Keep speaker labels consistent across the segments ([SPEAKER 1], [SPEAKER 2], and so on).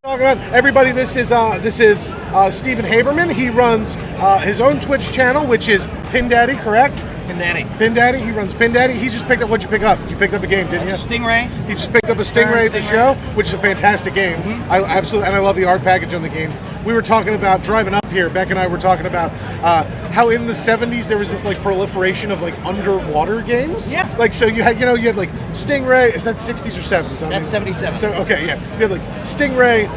[SPEAKER 1] Talking about everybody. This is Stephen Haberman. He runs his own Twitch channel, which is Pin Daddy, correct?
[SPEAKER 2] Pin Daddy.
[SPEAKER 1] Pin Daddy. He runs Pin Daddy. He just picked up. What'd you pick up? You picked up a game, didn't you?
[SPEAKER 2] Stingray.
[SPEAKER 1] He just picked up a Stingray at the show, which is a fantastic game. I absolutely, and I love the art package on the game. We were talking about driving up here. Beck and I were talking about how in the '70s there was this like proliferation of like underwater games.
[SPEAKER 2] Yeah.
[SPEAKER 1] Like so you had like Stingray. Is that '60s or '70s?
[SPEAKER 2] That's 77.
[SPEAKER 1] So okay, yeah. You had like Stingray,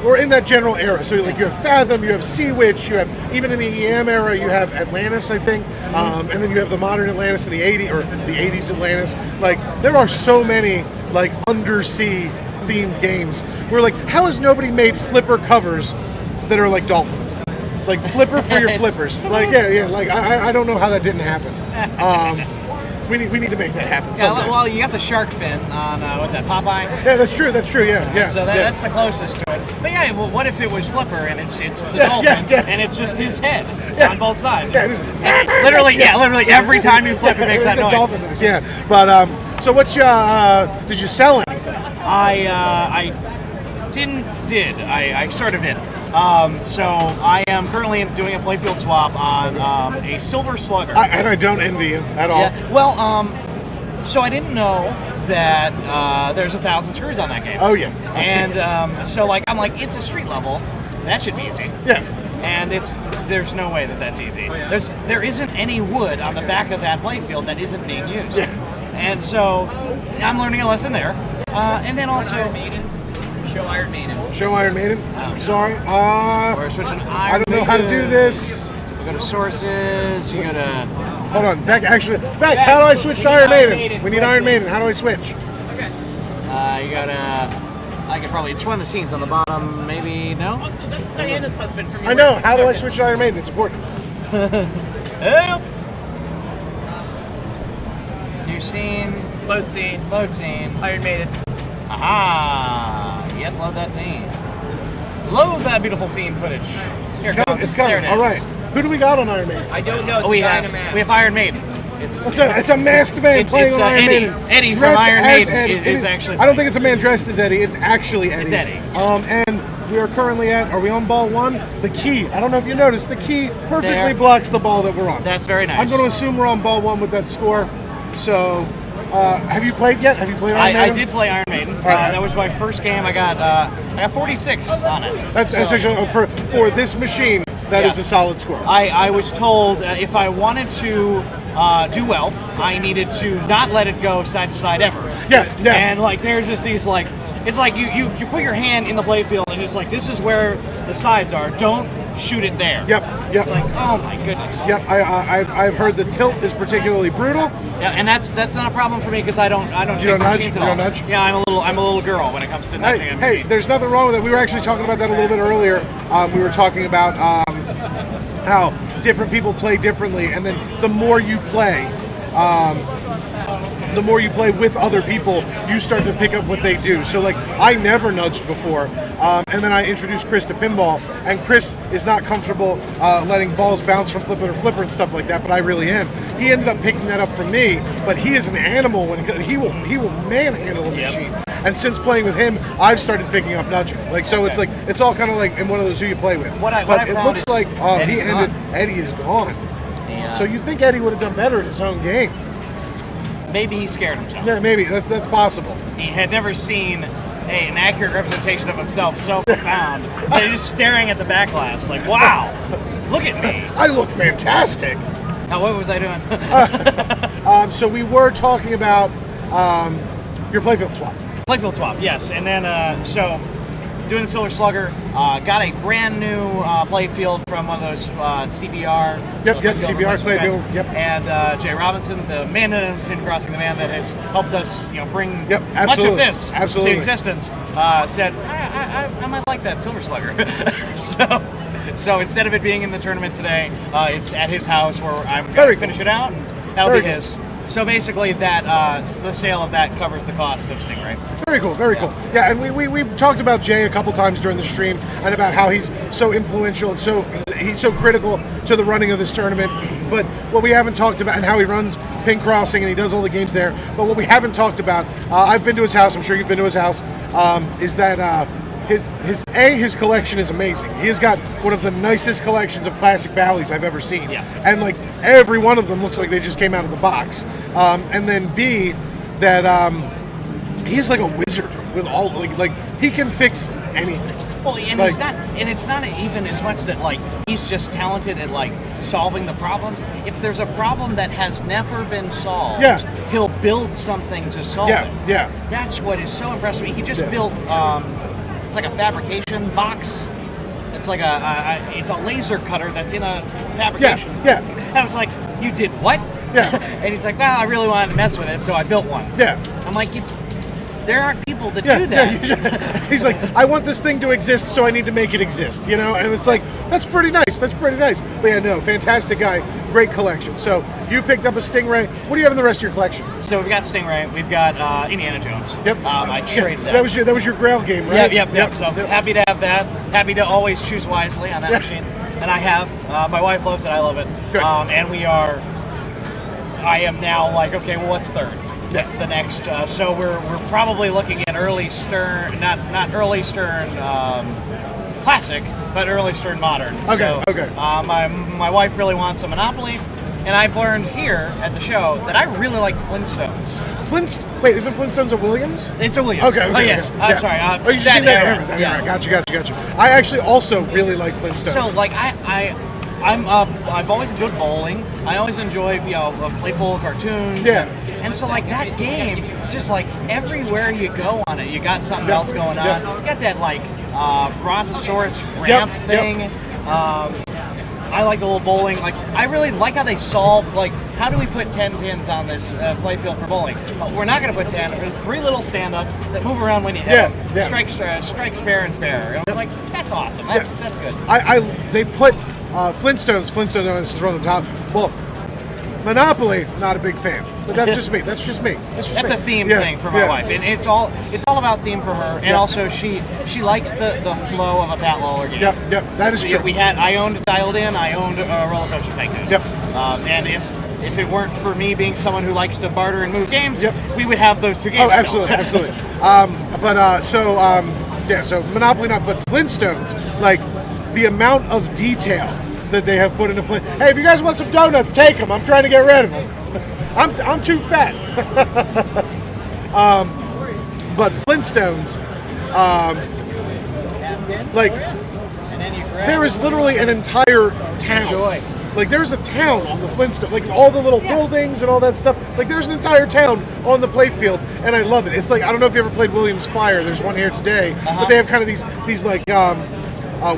[SPEAKER 1] or in that general era. So like you have Fathom, you have Sea Witch, you have even in the EM era you have Atlantis, I think, and then you have the modern Atlantis in the '80s or the '80s Atlantis. Like there are so many like undersea themed games. We're like, how has nobody made flipper covers that are like dolphins? Like flipper for your flippers. Like yeah. Like I don't know how that didn't happen. We need to make that happen.
[SPEAKER 2] Yeah,
[SPEAKER 1] someday.
[SPEAKER 2] well, you got the shark fin on what's that, Popeye?
[SPEAKER 1] Yeah, that's true. Yeah.
[SPEAKER 2] So that's the closest to it. But yeah, well, what if it was Flipper and it's the dolphin and it's just his head on both sides?
[SPEAKER 1] Yeah, just,
[SPEAKER 2] literally every time you flip, it makes that noise.
[SPEAKER 1] Dolphin noise. Yeah, but so what's your? Did you sell anything?
[SPEAKER 2] I sort of did. So I am currently doing a playfield swap on a Silver Slugger.
[SPEAKER 1] And I don't envy you at all.
[SPEAKER 2] Yeah. Well, so I didn't know that there's 1,000 screws on that game.
[SPEAKER 1] Oh yeah.
[SPEAKER 2] And so like I'm like, it's a street level. That should be easy.
[SPEAKER 1] Yeah.
[SPEAKER 2] And there's no way that's easy. There isn't any wood on the back of that playfield that isn't being used.
[SPEAKER 1] Yeah.
[SPEAKER 2] And so I'm learning a lesson there. And then also
[SPEAKER 3] Show Iron Maiden.
[SPEAKER 1] Show Iron Maiden. Sorry.
[SPEAKER 2] we're switching
[SPEAKER 1] I don't know how to do this.
[SPEAKER 2] You go to sources. You go to.
[SPEAKER 1] Hold on, Beck. Actually, Beck. How do I switch to Iron Maiden? We need Iron Maiden. How do I switch?
[SPEAKER 3] Okay.
[SPEAKER 2] You gotta. I could probably. It's one of the scenes on the bottom. Maybe no.
[SPEAKER 3] Also, that's Diana's husband from.
[SPEAKER 1] I know. How do I switch to Iron Maiden? It's important.
[SPEAKER 2] Help. New scene.
[SPEAKER 3] Load scene.
[SPEAKER 2] Load scene.
[SPEAKER 3] Iron Maiden.
[SPEAKER 2] Aha! Yes, load that scene. Load that beautiful scene footage. Here it comes.
[SPEAKER 1] It's coming.
[SPEAKER 2] There it is.
[SPEAKER 1] All right. Who do we got on Iron Maiden?
[SPEAKER 3] I don't know. It's
[SPEAKER 2] We
[SPEAKER 3] a guy in a
[SPEAKER 2] have
[SPEAKER 3] mask.
[SPEAKER 2] Iron Maiden. It's
[SPEAKER 1] It's a masked man playing on Iron
[SPEAKER 2] Eddie.
[SPEAKER 1] Maiden.
[SPEAKER 2] Eddie from
[SPEAKER 1] Dressed
[SPEAKER 2] Iron
[SPEAKER 1] as
[SPEAKER 2] Maiden
[SPEAKER 1] Eddie.
[SPEAKER 2] is actually.
[SPEAKER 1] I don't think it's a man dressed as Eddie. It's actually Eddie.
[SPEAKER 2] It's Eddie.
[SPEAKER 1] And we are currently at. Are we on ball one? The key. I don't know if you noticed. The key perfectly
[SPEAKER 2] There.
[SPEAKER 1] blocks the ball that we're on.
[SPEAKER 2] That's very nice.
[SPEAKER 1] I'm going to assume we're on ball one with that score. So, have you played yet? Have you played Iron Maiden?
[SPEAKER 2] I did play Iron Maiden.
[SPEAKER 1] right.
[SPEAKER 2] That was my first game. I got 46 on it.
[SPEAKER 1] That's
[SPEAKER 2] So,
[SPEAKER 1] actually for this machine. That is
[SPEAKER 2] Yeah.
[SPEAKER 1] a solid score.
[SPEAKER 2] I was told if I wanted to do well, I needed to not let it go side to side ever.
[SPEAKER 1] Yeah.
[SPEAKER 2] And like there's just these like it's like you if you put your hand in the playfield and it's like this is where the sides are. Don't shoot it there.
[SPEAKER 1] Yep.
[SPEAKER 2] It's like oh my goodness.
[SPEAKER 1] Yep. I've heard the tilt is particularly brutal.
[SPEAKER 2] Yeah, and that's not a problem for me because I don't
[SPEAKER 1] You don't
[SPEAKER 2] shake
[SPEAKER 1] nudge?
[SPEAKER 2] machines
[SPEAKER 1] You
[SPEAKER 2] at all.
[SPEAKER 1] don't nudge?
[SPEAKER 2] Yeah, I'm a little girl when it comes to nudging.
[SPEAKER 1] Hey, there's nothing wrong with it. We were actually talking about that a little bit earlier. We were talking about how different people play differently, and then the more you play with other people, you start to pick up what they do. So like, I never nudged before, and then I introduced Chris to pinball, and Chris is not comfortable letting balls bounce from flipper to flipper and stuff like that, but I really am. He ended up picking that up from me, but he is an animal when he will manhandle a machine. And since playing with him, I've started picking up nudging. Like so, it's like it's all kind of like in one of those who you play with.
[SPEAKER 2] What I
[SPEAKER 1] but it
[SPEAKER 2] found
[SPEAKER 1] looks
[SPEAKER 2] is
[SPEAKER 1] like
[SPEAKER 2] Eddie's gone.
[SPEAKER 1] Eddie is gone.
[SPEAKER 2] Yeah.
[SPEAKER 1] So you think Eddie would have done better at his own game?
[SPEAKER 2] Maybe he scared himself.
[SPEAKER 1] Yeah, maybe that's possible.
[SPEAKER 2] He had never seen an accurate representation of himself so profound that he's just staring at the back glass like, wow, look at me.
[SPEAKER 1] I look fantastic.
[SPEAKER 2] Now, what was I doing?
[SPEAKER 1] So we were talking about your playfield swap.
[SPEAKER 2] Playfield swap, yes. And then, so doing the Silver Slugger, got a brand new playfield from one of those CBR.
[SPEAKER 1] Yep, CBR playfield. Yep.
[SPEAKER 2] And Jay Robinson, the man that owns Hidden Crossing, the man that has helped us, bring
[SPEAKER 1] Yep,
[SPEAKER 2] much
[SPEAKER 1] absolutely.
[SPEAKER 2] of this
[SPEAKER 1] Absolutely.
[SPEAKER 2] to existence, said, I might like that Silver Slugger. So instead of it being in the tournament today, it's at his house where I'm going to finish it out, and that'll
[SPEAKER 1] Very
[SPEAKER 2] be his. So basically, the sale of that covers the cost of Stingray.
[SPEAKER 1] Very cool, very cool. Yeah, and we've talked about Jay a couple times during the stream and about how he's so influential and he's so critical to the running of this tournament. But what we haven't talked about, and how he runs Pin Crossing and he does all the games there. But what we haven't talked about, I've been to his house. I'm sure you've been to his house. Is that his collection is amazing. He has got one of the nicest collections of classic Bally's I've ever seen.
[SPEAKER 2] Yeah.
[SPEAKER 1] And like every one of them looks like they just came out of the box. And then B, that he is like a wizard with all like he can fix anything.
[SPEAKER 2] Well, and
[SPEAKER 1] Like-
[SPEAKER 2] it's not even as much that like he's just talented at like solving the problems. If there's a problem that has never been solved,
[SPEAKER 1] Yeah.
[SPEAKER 2] he'll build something to solve
[SPEAKER 1] Yeah,
[SPEAKER 2] it.
[SPEAKER 1] yeah.
[SPEAKER 2] That's what is so impressive. He just
[SPEAKER 1] Yeah.
[SPEAKER 2] built it's like a fabrication box. It's like it's a laser cutter that's in a fabrication.
[SPEAKER 1] Yeah.
[SPEAKER 2] And I was like, you did what?
[SPEAKER 1] Yeah.
[SPEAKER 2] And he's like, well, I really wanted to mess with it, so I built one.
[SPEAKER 1] Yeah.
[SPEAKER 2] I'm like, there aren't people that
[SPEAKER 1] Yeah,
[SPEAKER 2] do that.
[SPEAKER 1] yeah. He's like, I want this thing to exist, so I need to make it exist, you know? And it's like, that's pretty nice. That's pretty nice. But yeah, no, fantastic guy. Great collection. So you picked up a Stingray. What do you have in the rest of your collection?
[SPEAKER 2] So we've got Stingray, we've got Indiana Jones.
[SPEAKER 1] Yep.
[SPEAKER 2] I
[SPEAKER 1] Yeah,
[SPEAKER 2] traded that.
[SPEAKER 1] That was your Grail game, right?
[SPEAKER 2] Yep. So happy to have that. Happy to always choose wisely on that
[SPEAKER 1] Yeah.
[SPEAKER 2] machine. And I have. My wife loves it. I love it.
[SPEAKER 1] Good.
[SPEAKER 2] And I am now like, okay, well, what's third? What's the next? So we're probably looking at early Stern, not early Stern classic, but early Stern modern.
[SPEAKER 1] Okay,
[SPEAKER 2] So,
[SPEAKER 1] okay.
[SPEAKER 2] My wife really wants a Monopoly. And I've learned here at the show that I really like Flintstones.
[SPEAKER 1] Wait, isn't Flintstones a Williams?
[SPEAKER 2] It's a Williams.
[SPEAKER 1] Okay.
[SPEAKER 2] Oh, yes.
[SPEAKER 1] okay.
[SPEAKER 2] I'm
[SPEAKER 1] Yeah.
[SPEAKER 2] sorry.
[SPEAKER 1] Oh, you just
[SPEAKER 2] that
[SPEAKER 1] mean that
[SPEAKER 2] era.
[SPEAKER 1] era. That
[SPEAKER 2] Yeah.
[SPEAKER 1] era. Gotcha. I actually also really like Flintstones.
[SPEAKER 2] So, like, I've always enjoyed bowling. I always enjoy, playful cartoons.
[SPEAKER 1] Yeah.
[SPEAKER 2] And so, like, that game, just like everywhere you go on it, you got something
[SPEAKER 1] Yep.
[SPEAKER 2] else going on.
[SPEAKER 1] Yep.
[SPEAKER 2] You got that like Brontosaurus ramp
[SPEAKER 1] Yep.
[SPEAKER 2] thing. I like the little bowling. Like, I really like how they solved, like, how do we put 10 pins on this playfield for bowling? We're not going to put 10. There's 3 little stand-ups that move around when you hit
[SPEAKER 1] Yeah,
[SPEAKER 2] them.
[SPEAKER 1] yeah.
[SPEAKER 2] Strike, spare, and spare. And I was like, that's awesome. That's good.
[SPEAKER 1] They put Flintstones on this is on the top. Well, Monopoly, not a big fan. But that's just me. That's just me.
[SPEAKER 2] That's a theme thing for my wife, and it's all about theme for her. And
[SPEAKER 1] Yeah.
[SPEAKER 2] also she likes the flow of a Pat Lawler game.
[SPEAKER 1] Yep. That is
[SPEAKER 2] So,
[SPEAKER 1] true.
[SPEAKER 2] I owned Dialed In. I owned Roller Coaster Tycoon.
[SPEAKER 1] Yep.
[SPEAKER 2] And if it weren't for me being someone who likes to barter and move games,
[SPEAKER 1] Yep.
[SPEAKER 2] we would have those 2 games.
[SPEAKER 1] Oh,
[SPEAKER 2] still.
[SPEAKER 1] absolutely. So Monopoly not, but Flintstones, like the amount of detail that they have put into Flint. Hey, if you guys want some donuts, take them. I'm trying to get rid of them. I'm too fat. But Flintstones, like there is literally an entire town.
[SPEAKER 2] Enjoy.
[SPEAKER 1] Like there's a town on the Flintstones, like all the little buildings and all that stuff. Like there's an entire town on the playfield, and I love it. It's like I don't know if you ever played Williams Fire. There's one here today, but they have kind of these like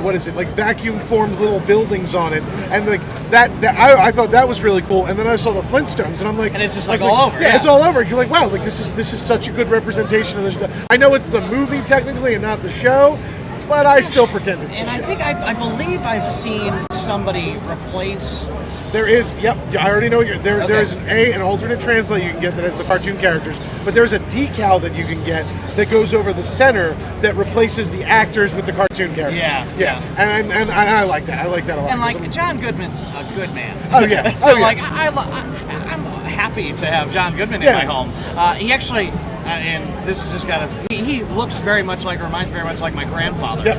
[SPEAKER 1] what is it, like vacuum formed little buildings on it, and like that I thought that was really cool. And then I saw the Flintstones, and I'm like,
[SPEAKER 2] And it's just
[SPEAKER 1] I was
[SPEAKER 2] like all over,
[SPEAKER 1] Yeah,
[SPEAKER 2] yeah.
[SPEAKER 1] it's all over. You're like, wow, like this is such a good representation of the. I know it's the movie technically and not the show, but I still pretend it's
[SPEAKER 2] And
[SPEAKER 1] the
[SPEAKER 2] I
[SPEAKER 1] show.
[SPEAKER 2] think I believe I've seen somebody replace.
[SPEAKER 1] There is, yep. I already know what you're. There
[SPEAKER 2] Okay.
[SPEAKER 1] is an alternate translate you can get that has the cartoon characters, but there's a decal that you can get that goes over the center that replaces the actors with the cartoon characters.
[SPEAKER 2] Yeah.
[SPEAKER 1] And I like that. I like that a lot.
[SPEAKER 2] And like
[SPEAKER 1] 'cause I'm-
[SPEAKER 2] John Goodman's a good man.
[SPEAKER 1] Oh, yeah.
[SPEAKER 2] So
[SPEAKER 1] Oh, yeah.
[SPEAKER 2] like I'm happy to have John Goodman
[SPEAKER 1] Yeah.
[SPEAKER 2] in my home. He actually, and this is just kind of he looks very much like, reminds very much like my grandfather,
[SPEAKER 1] Yep.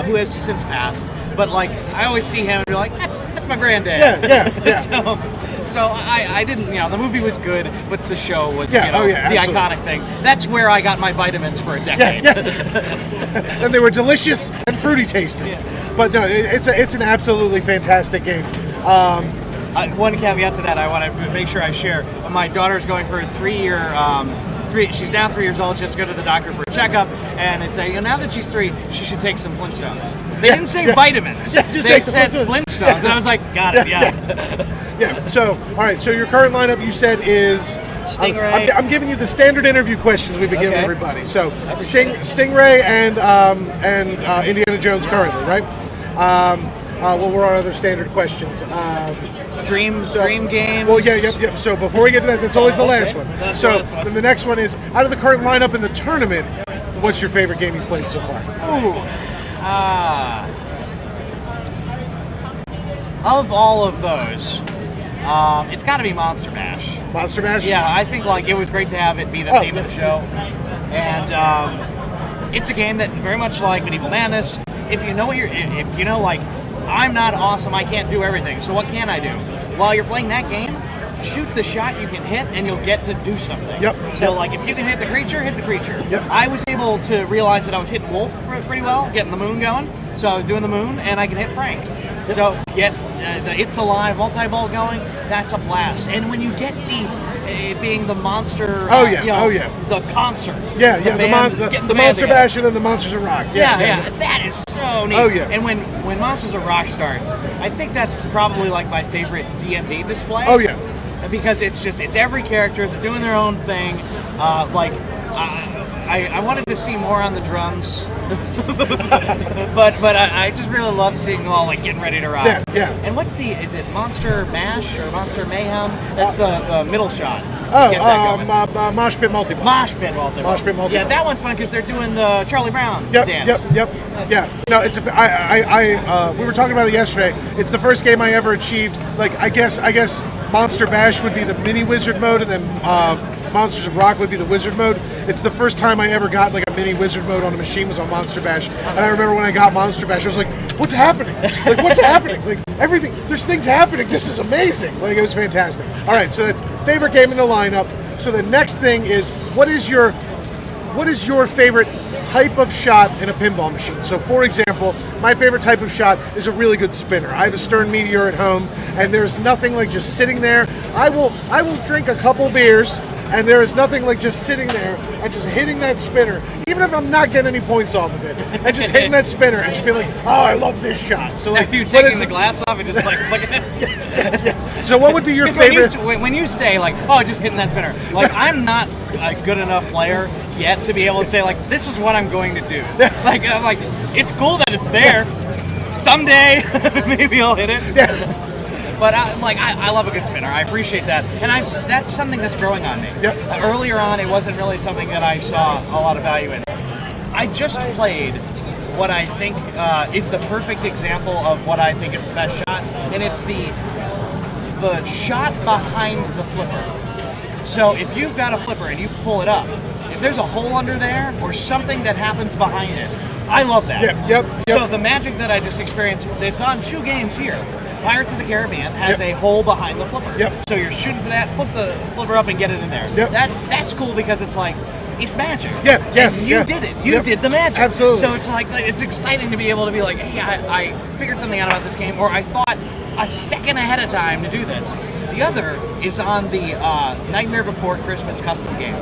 [SPEAKER 2] who has since passed. But like I always see him and be like, that's my granddad.
[SPEAKER 1] Yeah.
[SPEAKER 2] So I didn't, the movie was good, but the show was,
[SPEAKER 1] Yeah, oh, yeah,
[SPEAKER 2] the
[SPEAKER 1] absolutely.
[SPEAKER 2] iconic thing. That's where I got my vitamins for a decade.
[SPEAKER 1] and they were delicious and fruity tasting. But no, it's an absolutely fantastic game.
[SPEAKER 2] One caveat to that I want to make sure I share. My daughter's going for a 3-year. She's now 3 years old. She has to go to the doctor for a checkup, and they say, now that she's 3, she should take some Flintstones. They didn't say vitamins.
[SPEAKER 1] Yeah, just
[SPEAKER 2] they
[SPEAKER 1] take the
[SPEAKER 2] said
[SPEAKER 1] Flintstones.
[SPEAKER 2] Flintstones, and I was like, got it, yeah.
[SPEAKER 1] Yeah. So, all right. So your current lineup, you said, is
[SPEAKER 2] Stingray.
[SPEAKER 1] I'm giving you the standard interview questions we begin with
[SPEAKER 2] Okay.
[SPEAKER 1] everybody. So, Stingray and Indiana Jones currently, right? What were our other standard questions?
[SPEAKER 2] Dream games.
[SPEAKER 1] Well, yep. So before we get to that, that's always the last
[SPEAKER 2] okay.
[SPEAKER 1] one.
[SPEAKER 2] That's
[SPEAKER 1] So
[SPEAKER 2] the last one.
[SPEAKER 1] then the next one is, out of the current lineup in the tournament, what's your favorite game you've played so far?
[SPEAKER 2] Of all of those, it's got to be Monster Bash.
[SPEAKER 1] Monster Bash?
[SPEAKER 2] Yeah, I think like it was great to have it be the
[SPEAKER 1] Oh,
[SPEAKER 2] theme of the show, and it's a game that very much like Medieval Madness. If you know what if you know like, I'm not awesome, I can't do everything. So what can I do? While you're playing that game, shoot the shot you can hit, and you'll get to do something.
[SPEAKER 1] Yep.
[SPEAKER 2] So like, if you can hit the creature, hit the creature.
[SPEAKER 1] Yep.
[SPEAKER 2] I was able to realize that I was hitting Wolf pretty well, getting the moon going. So I was doing the moon, and I can hit Frank.
[SPEAKER 1] Yep.
[SPEAKER 2] So get the It's Alive multi-ball going. That's a blast. And when you get deep, it being the monster.
[SPEAKER 1] Oh, yeah.
[SPEAKER 2] You know,
[SPEAKER 1] Oh, yeah.
[SPEAKER 2] The concert.
[SPEAKER 1] Yeah,
[SPEAKER 2] The
[SPEAKER 1] yeah.
[SPEAKER 2] band-
[SPEAKER 1] The
[SPEAKER 2] getting the band
[SPEAKER 1] Monster
[SPEAKER 2] together.
[SPEAKER 1] Bash and then the Monsters of Rock.
[SPEAKER 2] Yeah. That is so neat.
[SPEAKER 1] Oh, yeah.
[SPEAKER 2] And when Monsters of Rock starts, I think that's probably like my favorite D&D display.
[SPEAKER 1] Oh, yeah.
[SPEAKER 2] Because it's every character, they're doing their own thing. I wanted to see more on the drums, but I just really love seeing them all like getting ready to rock.
[SPEAKER 1] Yeah.
[SPEAKER 2] And is it Monster Mash or Monster Mayhem? That's the middle shot.
[SPEAKER 1] Oh,
[SPEAKER 2] Get that going.
[SPEAKER 1] Mosh Pit Multi-Ball.
[SPEAKER 2] Mosh Pit Multi-Ball.
[SPEAKER 1] Mosh Pit Multi-Ball.
[SPEAKER 2] Yeah, that one's fun because they're doing the Charlie Brown dance.
[SPEAKER 1] Yep. Yeah. No, it's we were talking about it yesterday. It's the first game I ever achieved. Like, I guess Monster Bash would be the mini wizard mode, and then Monsters of Rock would be the wizard mode. It's the first time I ever got like a mini wizard mode on a machine was on Monster Bash. And I remember when I got Monster Bash, I was like, what's happening? Like, what's happening? Like, everything, there's things happening. This is amazing. Like, it was fantastic. All right, so that's favorite game in the lineup. So the next thing is, what is your favorite type of shot in a pinball machine? So, for example, my favorite type of shot is a really good spinner. I have a Stern Meteor at home, and there's nothing like just sitting there. I will drink a couple beers, and there is nothing like just sitting there and just hitting that spinner, even if I'm not getting any points off of it, and just hitting that spinner and just being like, oh, I love this shot. So, like,
[SPEAKER 2] Are you
[SPEAKER 1] what
[SPEAKER 2] taking
[SPEAKER 1] is
[SPEAKER 2] the
[SPEAKER 1] it?
[SPEAKER 2] glass off and just like flicking it?
[SPEAKER 1] So, what would be your
[SPEAKER 2] 'Cause
[SPEAKER 1] favorite?
[SPEAKER 2] when you say like, oh, just hitting that spinner, like I'm not a good enough player yet to be able to say like, this is what I'm going to do. Like, I'm like, it's cool that it's there. Someday, maybe I'll hit it.
[SPEAKER 1] Yeah.
[SPEAKER 2] But I love a good spinner. I appreciate that, and that's something that's growing on me.
[SPEAKER 1] Yep.
[SPEAKER 2] Earlier on, it wasn't really something that I saw a lot of value in. I just played what I think is the perfect example of what I think is the best shot, and it's the shot behind the flipper. So if you've got a flipper and you pull it up, if there's a hole under there or something that happens behind it, I love that.
[SPEAKER 1] Yep.
[SPEAKER 2] So the magic that I just experienced, it's on 2 games here. Pirates of the Caribbean has a hole behind the flipper.
[SPEAKER 1] Yep.
[SPEAKER 2] So you're shooting for that, flip the flipper up and get it in there.
[SPEAKER 1] Yep.
[SPEAKER 2] That's cool because it's like, it's magic.
[SPEAKER 1] Yeah.
[SPEAKER 2] And you did it. You did the magic.
[SPEAKER 1] Absolutely.
[SPEAKER 2] So it's like, it's exciting to be able to be like, hey, I figured something out about this game, or I thought a second ahead of time to do this. The other is on the Nightmare Before Christmas custom game.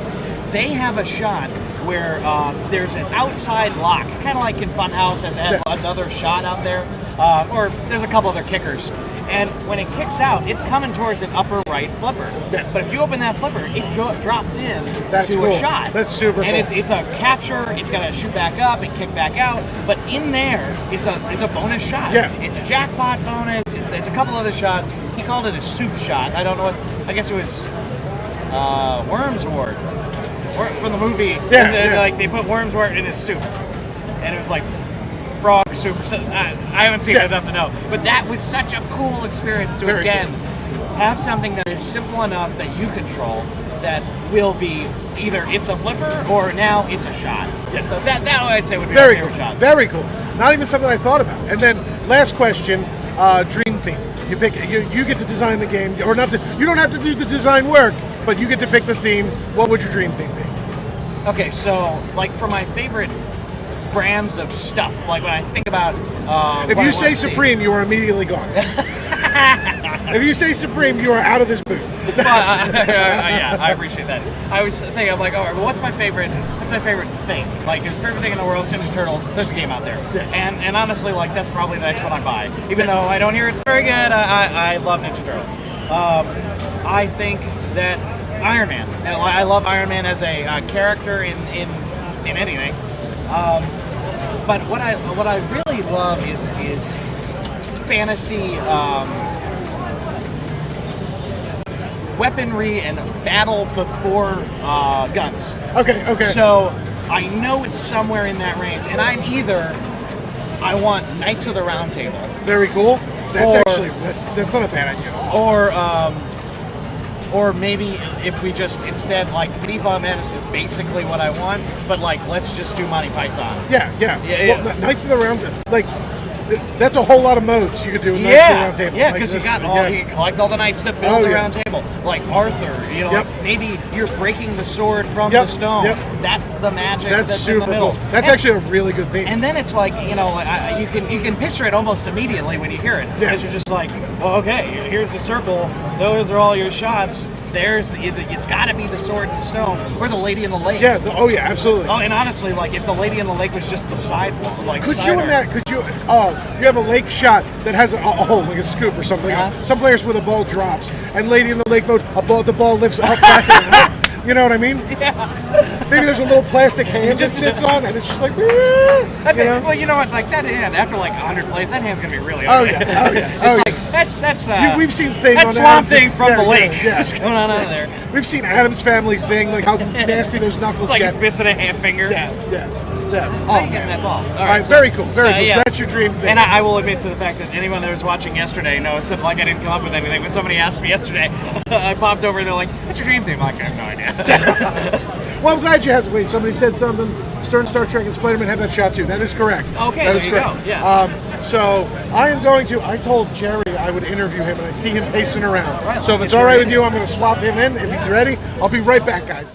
[SPEAKER 2] They have a shot where there's an outside lock, kind of like in Funhouse has another shot out there, or there's a couple other kickers. And when it kicks out, it's coming towards an upper right flipper.
[SPEAKER 1] Yeah.
[SPEAKER 2] But if you open that flipper, it drops in
[SPEAKER 1] That's
[SPEAKER 2] to
[SPEAKER 1] cool.
[SPEAKER 2] a shot.
[SPEAKER 1] That's super
[SPEAKER 2] and
[SPEAKER 1] cool.
[SPEAKER 2] it's a capture. It's gonna shoot back up and kick back out. But in there is a bonus shot.
[SPEAKER 1] Yeah.
[SPEAKER 2] It's a jackpot bonus. It's a couple other shots. He called it a soup shot. I don't know what. I guess it was Wormswort from the movie.
[SPEAKER 1] Yeah,
[SPEAKER 2] And then,
[SPEAKER 1] yeah.
[SPEAKER 2] like they put Wormswort in his soup, and it was like frog soup. I haven't seen it enough to know. But that was such a cool experience to
[SPEAKER 1] Very
[SPEAKER 2] again have something that is simple enough that you control that will be either it's a flipper or now it's a shot.
[SPEAKER 1] Yeah.
[SPEAKER 2] So that I'd say would be
[SPEAKER 1] Very
[SPEAKER 2] my
[SPEAKER 1] cool.
[SPEAKER 2] favorite shot.
[SPEAKER 1] Very cool. Not even something I thought about. And then last question, dream theme. You pick. You get to design the game, or not? You don't have to do the design work, but you get to pick the theme. What would your dream theme be?
[SPEAKER 2] Okay, so like for my favorite brands of stuff, like when I think about
[SPEAKER 1] If you say Supreme, you are immediately gone. If you say Supreme, you are out of this booth.
[SPEAKER 2] Yeah, I appreciate that. I was thinking, I'm like, all right, well, what's my favorite thing? Like, the favorite thing in the world is Ninja Turtles. There's a game out there,
[SPEAKER 1] Yeah.
[SPEAKER 2] and honestly, like, that's probably the next one I buy. Even though I don't hear it's very good, I love Ninja Turtles. I think that Iron Man. I love Iron Man as a character in anything. But what I really love is fantasy. Weaponry and battle before guns.
[SPEAKER 1] Okay.
[SPEAKER 2] So I know it's somewhere in that range, and I want Knights of the Round Table,
[SPEAKER 1] Very cool. That's
[SPEAKER 2] Or-
[SPEAKER 1] actually that's not a bad idea at all.
[SPEAKER 2] or or maybe if we just instead like Medieval Madness is basically what I want, but like let's just do Monty Python.
[SPEAKER 1] Yeah.
[SPEAKER 2] Yeah.
[SPEAKER 1] Well, Knights of the Round, like that's a whole lot of modes you could do with Knights of the Round Table.
[SPEAKER 2] Yeah,
[SPEAKER 1] Like,
[SPEAKER 2] because you
[SPEAKER 1] that's-
[SPEAKER 2] got all you can collect all the knights to build
[SPEAKER 1] Oh,
[SPEAKER 2] the
[SPEAKER 1] yeah.
[SPEAKER 2] round table. Like Arthur, you know,
[SPEAKER 1] Yep.
[SPEAKER 2] like maybe you're breaking the sword from
[SPEAKER 1] Yep,
[SPEAKER 2] the stone.
[SPEAKER 1] yep.
[SPEAKER 2] That's the magic
[SPEAKER 1] That's
[SPEAKER 2] that's in
[SPEAKER 1] super
[SPEAKER 2] the middle.
[SPEAKER 1] cool. That's
[SPEAKER 2] And-
[SPEAKER 1] actually a really good theme.
[SPEAKER 2] And then it's like, you know, you can picture it almost immediately when you hear it,
[SPEAKER 1] Yeah.
[SPEAKER 2] because you're just like, well, okay, here's the circle. Those are all your shots. It's got to be the sword and the stone, or the Lady in the Lake.
[SPEAKER 1] yeah. Oh yeah. Absolutely.
[SPEAKER 2] Oh, and honestly, like if the Lady in the Lake was just the sidewall, like
[SPEAKER 1] Could
[SPEAKER 2] side
[SPEAKER 1] you
[SPEAKER 2] art.
[SPEAKER 1] imagine? Could you? You have a lake shot that has a hole, like a scoop or something.
[SPEAKER 2] Uh-huh.
[SPEAKER 1] Some players with a ball drops, and Lady in the Lake mode, the ball lifts up back and up. You know what I mean?
[SPEAKER 2] Yeah.
[SPEAKER 1] Maybe there's a little plastic hand it sits on, and it's just like, you know?
[SPEAKER 2] Well, you know what? Like that hand, after like 100 plays, that hand's gonna be really
[SPEAKER 1] Oh
[SPEAKER 2] ugly.
[SPEAKER 1] yeah, oh yeah,
[SPEAKER 2] It's
[SPEAKER 1] oh
[SPEAKER 2] like
[SPEAKER 1] yeah.
[SPEAKER 2] that's
[SPEAKER 1] We've seen thing
[SPEAKER 2] that's
[SPEAKER 1] on
[SPEAKER 2] Swamp
[SPEAKER 1] Adam's-
[SPEAKER 2] Thing from
[SPEAKER 1] yeah,
[SPEAKER 2] the
[SPEAKER 1] yeah,
[SPEAKER 2] lake.
[SPEAKER 1] yeah.
[SPEAKER 2] What's going on out there?
[SPEAKER 1] We've seen Adam's Family thing, like how nasty those knuckles
[SPEAKER 2] It's like
[SPEAKER 1] get.
[SPEAKER 2] he's missing a hand finger.
[SPEAKER 1] Yeah.
[SPEAKER 2] How
[SPEAKER 1] Oh
[SPEAKER 2] you getting
[SPEAKER 1] man.
[SPEAKER 2] that ball?
[SPEAKER 1] All right, very cool, very cool.
[SPEAKER 2] yeah.
[SPEAKER 1] So that's your dream thing.
[SPEAKER 2] And I will admit to the fact that anyone that was watching yesterday knows that like I didn't come up with anything. When somebody asked me yesterday, I popped over and they're like, "What's your dream theme?" I'm like, I have no idea.
[SPEAKER 1] Well, I'm glad you had to wait. Somebody said something. Stern, Star Trek, and Spider-Man have that shot too. That is correct.
[SPEAKER 2] Okay,
[SPEAKER 1] that is
[SPEAKER 2] there you
[SPEAKER 1] correct.
[SPEAKER 2] go, yeah.
[SPEAKER 1] So I am going to. I told Jerry I would interview him, and I see him pacing around.
[SPEAKER 2] Right,
[SPEAKER 1] So if
[SPEAKER 2] let's
[SPEAKER 1] it's
[SPEAKER 2] get
[SPEAKER 1] all right
[SPEAKER 2] Jerry
[SPEAKER 1] with you, I'm going to swap him in. If he's ready, I'll be right back, guys.